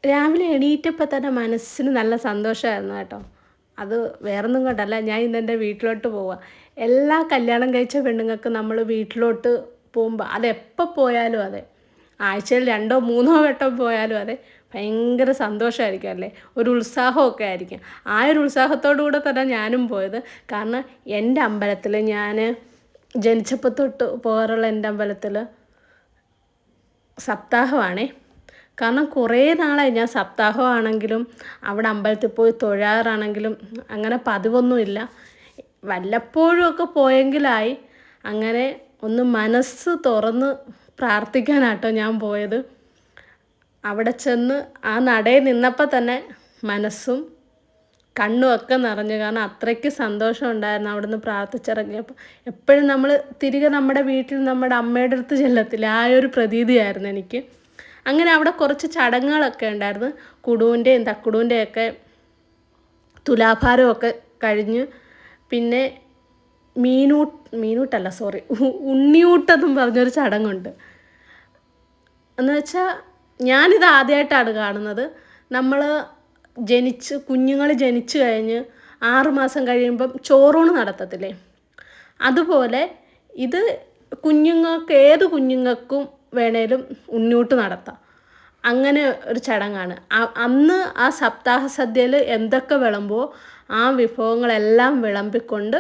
രാവിലെ എണീറ്റപ്പോൾ തന്നെ മനസ്സിന് നല്ല സന്തോഷമായിരുന്നു കേട്ടോ. അത് വേറൊന്നും കൊണ്ടല്ല, ഞാൻ ഇന്നെൻ്റെ വീട്ടിലോട്ട് പോവുക. എല്ലാ കല്യാണം കഴിച്ച പെണ്ണുങ്ങൾക്ക് നമ്മൾ വീട്ടിലോട്ട് പോകുമ്പോൾ അതെപ്പോൾ പോയാലും അതെ, ആഴ്ചയിൽ 2ഓ 3ഓ വട്ടം പോയാലും അതെ, ഭയങ്കര സന്തോഷമായിരിക്കും അല്ലേ, ഒരു ഉത്സാഹമൊക്കെ ആയിരിക്കും. ആ ഒരു ഉത്സാഹത്തോടു കൂടെ തന്നെ ഞാനും പോയത്. കാരണം എൻ്റെ അമ്പലത്തിൽ ഞാൻ ജനിച്ചപ്പോൾ തൊട്ട് പോകാറുള്ള എൻ്റെ അമ്പലത്തിൽ സപ്താഹമാണേ. കാരണം കുറേ നാളായി ഞാൻ സപ്താഹമാണെങ്കിലും അവിടെ അമ്പലത്തിൽ പോയി തൊഴാറാണെങ്കിലും അങ്ങനെ പതിവൊന്നുമില്ല. വല്ലപ്പോഴും ഒക്കെ പോയെങ്കിലായി. അങ്ങനെ ഒന്ന് മനസ്സ് തുറന്ന് പ്രാർത്ഥിക്കാനാട്ടോ ഞാൻ പോയത്. അവിടെ ചെന്ന് ആ നടയിൽ നിന്നപ്പോൾ തന്നെ മനസ്സും കണ്ണും ഒക്കെ നിറഞ്ഞു. കാരണം അത്രയ്ക്ക് സന്തോഷം ഉണ്ടായിരുന്നു അവിടെ നിന്ന് പ്രാർത്ഥിച്ചിറങ്ങിയപ്പോൾ. എപ്പോഴും നമ്മൾ തിരികെ നമ്മുടെ വീട്ടിൽ നമ്മുടെ അമ്മയുടെ അടുത്ത് ചെല്ലത്തില്ല, ആ ഒരു പ്രതീതിയായിരുന്നു എനിക്ക്. അങ്ങനെ അവിടെ കുറച്ച് ചടങ്ങുകളൊക്കെ ഉണ്ടായിരുന്നു. കുടുവിൻ്റെയും തക്കുടുവിൻ്റെയൊക്കെ തുലാഭാരമൊക്കെ കഴിഞ്ഞ് പിന്നെ ഉണ്ണിയൂട്ടെന്നും പറഞ്ഞൊരു ചടങ്ങുണ്ട്. എന്ന് വെച്ചാൽ ഞാനിത് ആദ്യമായിട്ടാണ് കാണുന്നത്. നമ്മൾ കുഞ്ഞുങ്ങൾ ജനിച്ചു കഴിഞ്ഞ് 6 മാസം കഴിയുമ്പം ചോറൂണ് നടത്തത്തില്ലേ, അതുപോലെ ഇത് ഏത് കുഞ്ഞുങ്ങൾക്കും വേണേലും ഉണ്ണിയൂട്ട് നടത്താം. അങ്ങനെ ഒരു ചടങ്ങാണ്. അന്ന് ആ സപ്താഹ സദ്യയിൽ എന്തൊക്കെ വിളമ്പുമോ ആ വിഭവങ്ങളെല്ലാം വിളമ്പിക്കൊണ്ട്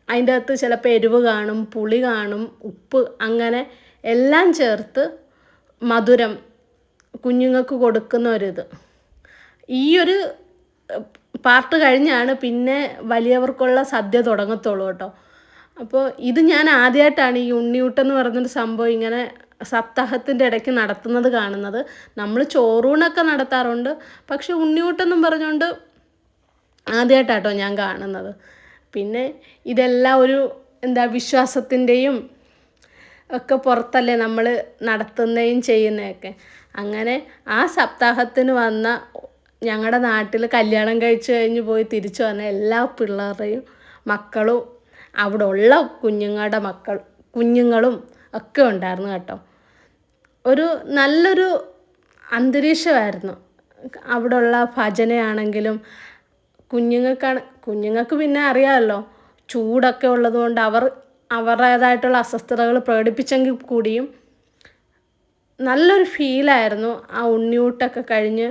അതിൻ്റെ അകത്ത് ചിലപ്പോൾ എരിവ് കാണും, പുളി കാണും, ഉപ്പ്, അങ്ങനെ എല്ലാം ചേർത്ത് മധുരം കുഞ്ഞുങ്ങൾക്ക് കൊടുക്കുന്ന ഒരിത്. ഈ ഒരു പാർട്ട് കഴിഞ്ഞാണ് പിന്നെ വലിയവർക്കുള്ള സദ്യ തുടങ്ങത്തുള്ളൂ കേട്ടോ. അപ്പോൾ ഇത് ഞാൻ ആദ്യമായിട്ടാണ് ഈ ഉണ്ണിയൂട്ടെന്ന് പറഞ്ഞൊരു സംഭവം ഇങ്ങനെ സപ്താഹത്തിൻ്റെ ഇടയ്ക്ക് നടത്തുന്നത് കാണുന്നത്. നമ്മൾ ചോറൂണൊക്കെ നടത്താറുണ്ട്, പക്ഷെ ഉണ്ണിയൂട്ടെന്നും പറഞ്ഞുകൊണ്ട് ആദ്യമായിട്ടാട്ടോ ഞാൻ കാണുന്നത്. പിന്നെ ഇതെല്ലാം ഒരു വിശ്വാസത്തിൻ്റെയും ഒക്കെ പുറത്തല്ലേ നമ്മൾ നടത്തുന്നതും ചെയ്യുന്നതൊക്കെ. അങ്ങനെ ആ സപ്താഹത്തിന് വന്ന ഞങ്ങളുടെ നാട്ടിൽ കല്യാണം കഴിച്ച് കഴിഞ്ഞ് പോയി തിരിച്ചു വന്ന എല്ലാ പിള്ളേരുടെയും മക്കളും അവിടെ ഉള്ള കുഞ്ഞുങ്ങളും ഒക്കെ ഉണ്ടായിരുന്നു കേട്ടോ. ഒരു നല്ലൊരു അന്തരീക്ഷമായിരുന്നു. അവിടെയുള്ള ഭജനയാണെങ്കിലും കുഞ്ഞുങ്ങൾക്ക് പിന്നെ അറിയാമല്ലോ, ചൂടൊക്കെ ഉള്ളതുകൊണ്ട് അവരുടേതായിട്ടുള്ള അസ്വസ്ഥതകൾ പ്രകടിപ്പിച്ചെങ്കിൽ കൂടിയും നല്ലൊരു ഫീലായിരുന്നു. ആ ഉണ്ണിയൂട്ടൊക്കെ കഴിഞ്ഞ്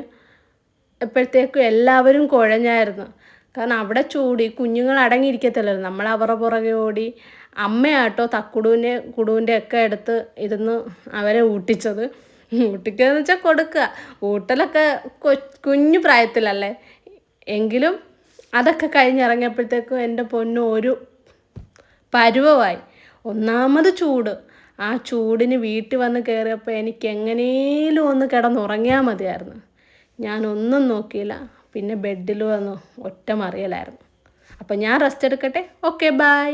എപ്പോഴത്തേക്കും എല്ലാവരും കുഴഞ്ഞായിരുന്നു. കാരണം അവിടെ ചൂടി കുഞ്ഞുങ്ങൾ അടങ്ങിയിരിക്കത്തില്ലല്ലോ, നമ്മൾ അവരുടെ പുറകെ ഓടി. അമ്മയാട്ടോ കുടുവിൻ്റെ ഒക്കെ അടുത്ത് ഇരുന്ന് അവരെ ഊട്ടിച്ചത്. ഊട്ടിക്കുകയെന്ന് വെച്ചാൽ കൊടുക്കുക. ഊട്ടലൊക്കെ കുഞ്ഞു പ്രായത്തിലല്ലേ, എങ്കിലും അതൊക്കെ കഴിഞ്ഞിറങ്ങിയപ്പോഴത്തേക്കും എൻ്റെ പൊന്നു ഒരു പരുവമായി. ഒന്നാമത് ചൂട്. ആ ചൂടിന് വീട്ടിൽ വന്ന് കയറിയപ്പോൾ എനിക്ക് എങ്ങനെയും ഒന്ന് കിടന്നുറങ്ങിയാൽ മതിയായിരുന്നു. ഞാനൊന്നും നോക്കിയില്ല. പിന്നെ ബെഡിൽ വന്ന് ഒറ്റ മറിയലായിരുന്നു. അപ്പോൾ ഞാൻ റെസ്റ്റ് എടുക്കട്ടെ. Okay, by.